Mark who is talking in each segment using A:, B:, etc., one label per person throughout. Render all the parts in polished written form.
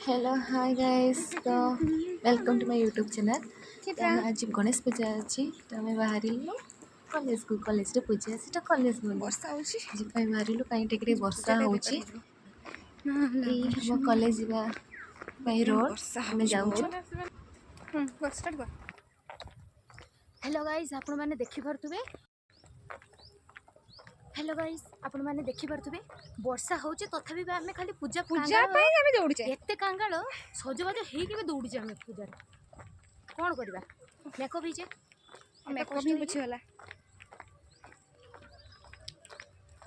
A: Hello hi guys तो welcome to my YouTube channel. तो um आज गणेश पूजा अच्छी तो आम बाहर कॉलेज को कॉलेज पूजा अच्छी तो कॉलेज
B: वर्षा
A: बाहर कहीं टिके वर्षा हो कॉलेज रोड आम जाऊँ।
B: हेलो गाइस आपण मैंने देखि पारुथबे हेलो गाइस आपण मैंने देखि पारुथबे वर्षा होचे तथापि आम खाली पूजा पूजा पई आमे दौड़ुचे एते कांगाळ सजबाज हेकी भी दौड़ुचे आमे पूजा कोन करबा मेकअप हिचे मेकअप ही बुझी होला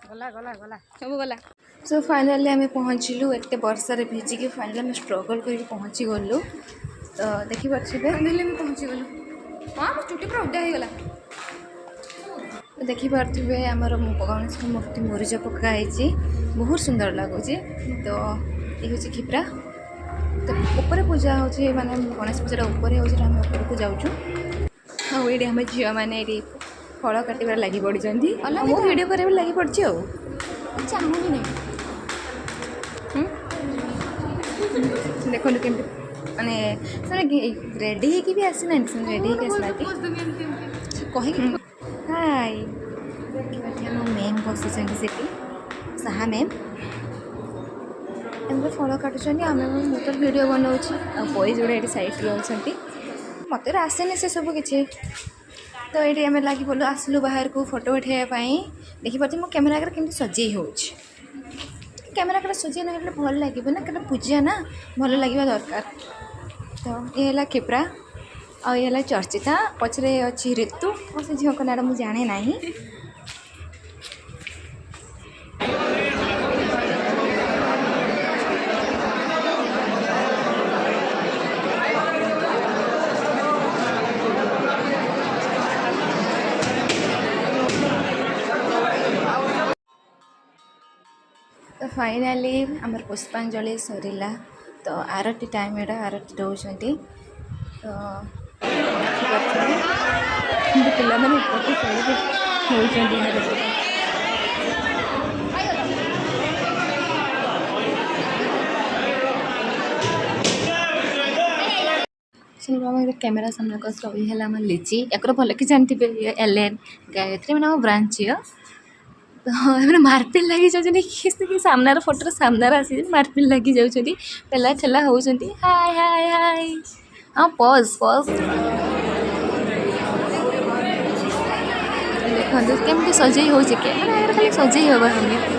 B: गला गला गला सब गला।
A: सो फाइनली आम पहुँचलु एत वर्षार भिजिकी फाइनली आम स्ट्रगल कर पहुँची गलु। तो देखिपे
B: पहुँची गलु हाँ चुटी पूरा उड्डा होगला।
A: देखिपे आमर गणेश मूर्ति मुरुज पकाई बहुत सुंदर लगुच। तो ये हूँ क्षिप्रा तो ऊपर पूजा हो माने गणेश पूजा ऊपर होम ऊपर को जाऊँ। हाँ ये आम झील मैंने ये फल काटार लगी पड़ी मो वीडियो कर लगी पड़ी
B: चाहूँ नहीं
A: देखो केमती माने रेडी है भी आसी ना रेडी आसना कह हाय मैम बस साहा मैम एम फल काटुँच आम तो वीडियो बनाऊँ बॉयज गुड़ा ये सैड्रे अच्छा मत आसेनि से सब किसी। तो ये आम लगे बोलू आसलु बाहर को फोटो उठाइवाई देखिपे मो कैमेरा आगे केमती सजे हो कैमेरा आगे सजे ना भल लगे ना क्या पूजा ना भल लगे दरकार। तो ये है क्षिप्रा आ ये चर्चिता पचरे अच्छी ऋतु और से झील ना मुझे जाने ना। तो फाइनाली आमर पुष्पांजलि सरला। तो आरती टाइम एटा आरती दौरान तो पिला मैंने कैमेरा सामने को सही है लिची एक भल कि जानते एलेन गायत्री मैंने आम ब्रांच तो मैंने मारपिट लगी जाऊँगी कि सामनार फोटो सामनार आसी मारपिट लगी जाऊँगी पेला ठेला होती हाय हाय हाय। हाँ पज पज देखो केमती सजे हो कैमेरा खाली सजे हवा हमें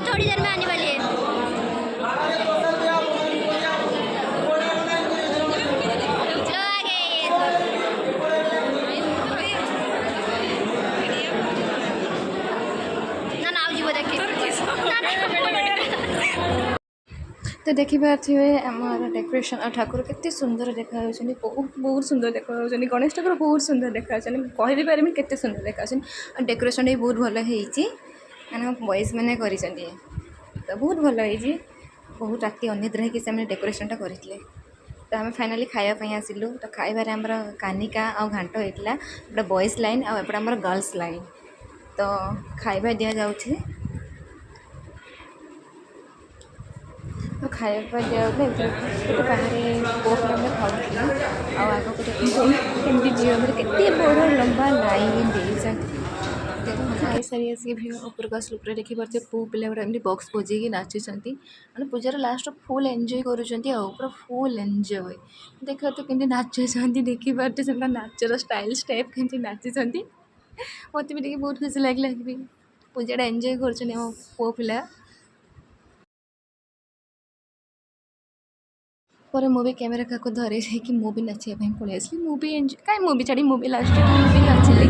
B: थोड़ी देर में आने वाली है। चलो आगे ना नाव जीव देखे
A: तो देखिपे आमर डेकोरेशन और ठाकुर केते सुंदर देखा बहुत बहुत सुंदर देखा गणेश ठाकुर बहुत सुंदर देखा कह भी पारे केते सुंदर देखा डेकोरेशन भी बहुत भल मैंने बॉयज मैंने कर तो बहुत भल हो बहुत राति अनिद्रा होकर डेकोरेशनटा करते। तो आम फाइनाली खायापी आसिलु तो खाइबार आमर कानिका आ घाट होता एपटे बॉयज लाइन आउटे आमर गर्ल्स लाइन तो खाइबा दि जाऊँगी। तो खाଇବା दिया बाहर पुआ खाऊँ आग को देखते झील के बड़ लंबा लाइन दे खाई सारी आसिक भी ऊपर आस देखी पारे पु पिला गुड़ा एमती बक्स बजे नाचुंट मैंने पूजार लास्ट फुल एंजॉय करूँ फुल एंजॉय देखा तो कमी नाचुंट देखिपारे से नाचर स्टाइल स्टेप कमी नाचुंट मत भी बहुत खुशी लगे पूजाटा एंजॉय कर पुआ पिला पर मुझे कैमेरा का धरे कि मुझे नाचिया पड़े आसली मुझे एंजॉय कहीं मुझे छाड़ी मुझे लास्ट मुझे नाचिली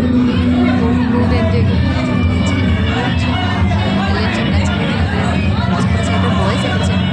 A: बहुत एंजॉय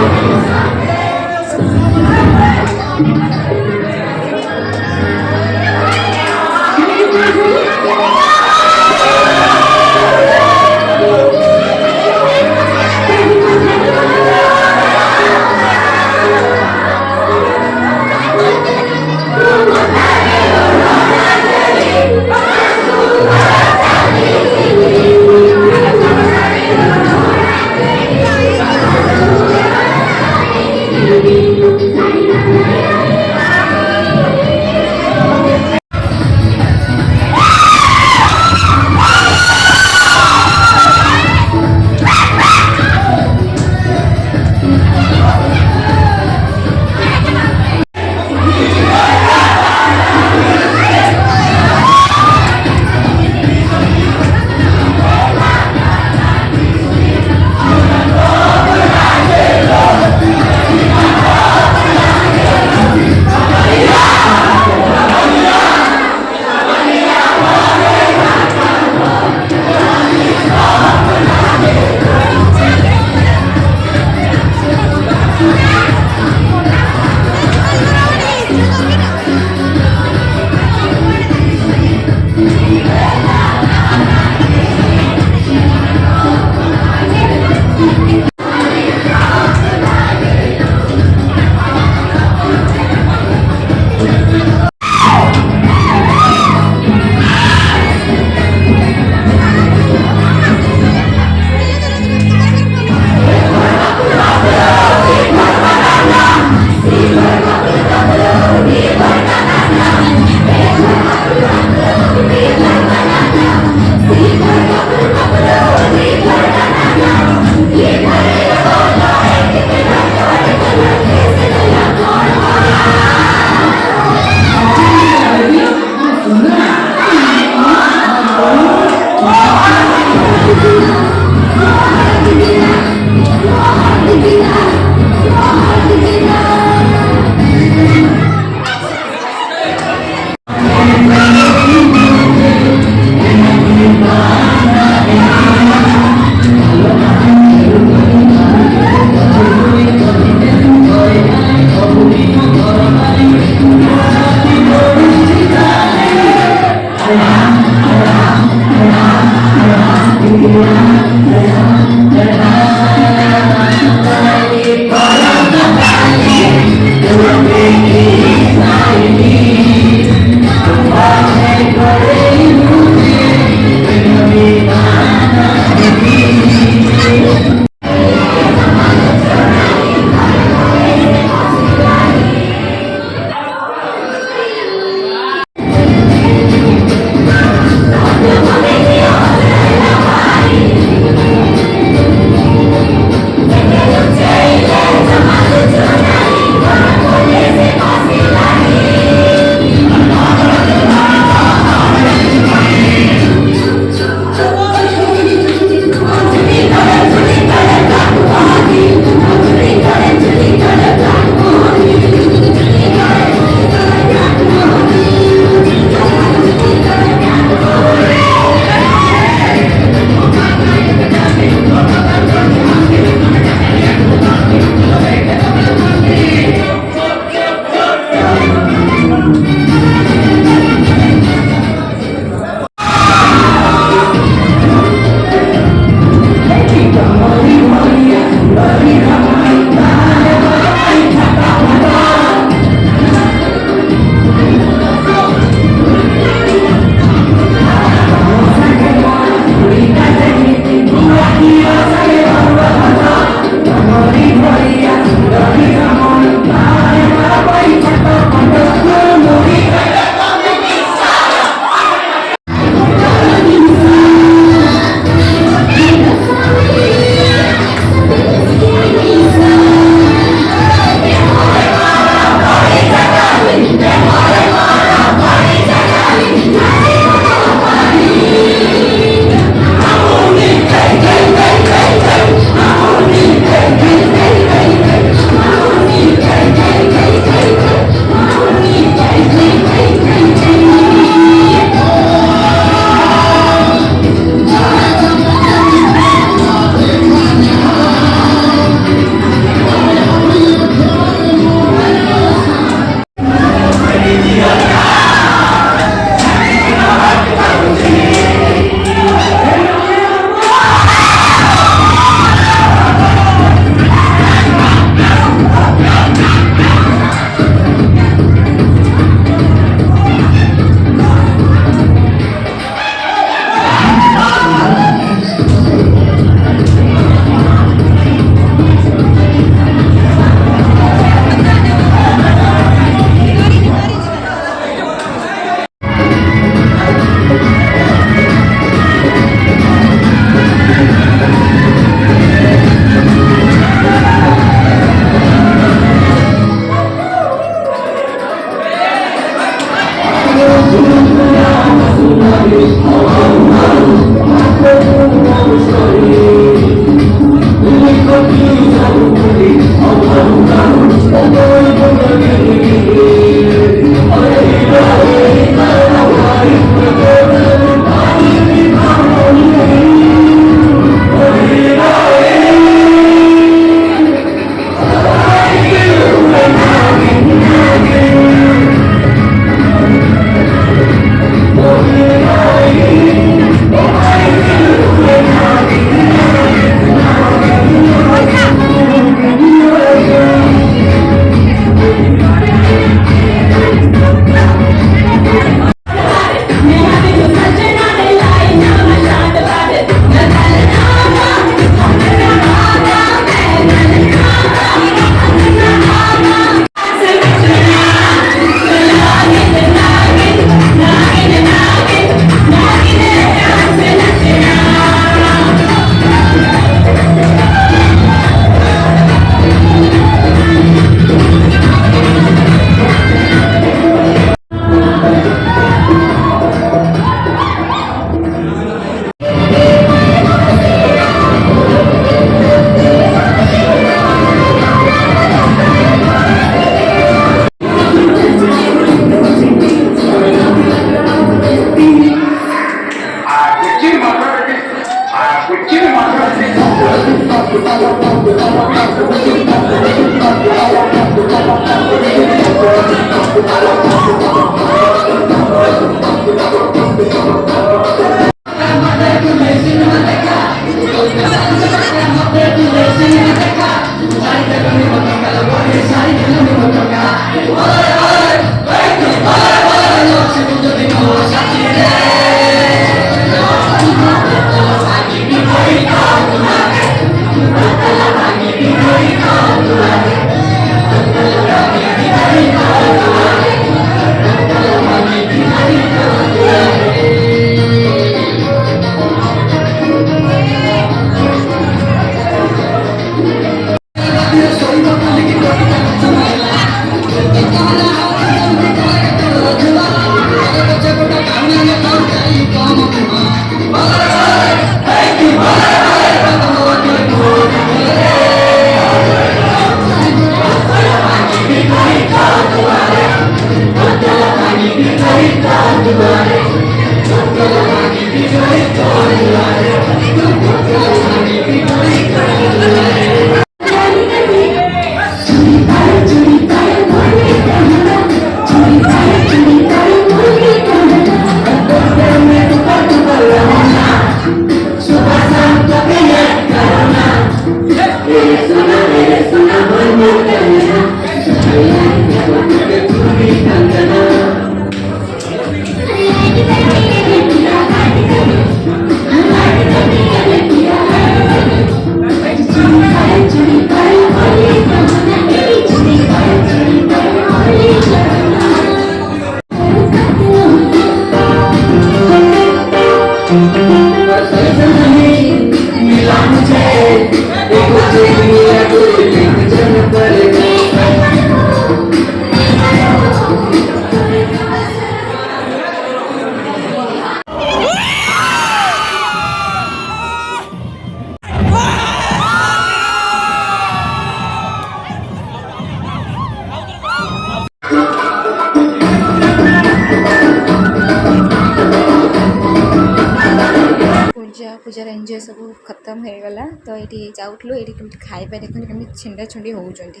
A: ପୂଜାର ଏନ୍ଜୟ ସବୁ ଖତମ ହେଇଗଲା ତ ଏଇଠି ଯାଉଥିଲୁ ଏଇଠି କେମିତି ଖାଇବା ଦେଖନ୍ତୁ କେମିତି ଛିଣ୍ଡା ଛୁଣ୍ଡି ହେଉଛନ୍ତି।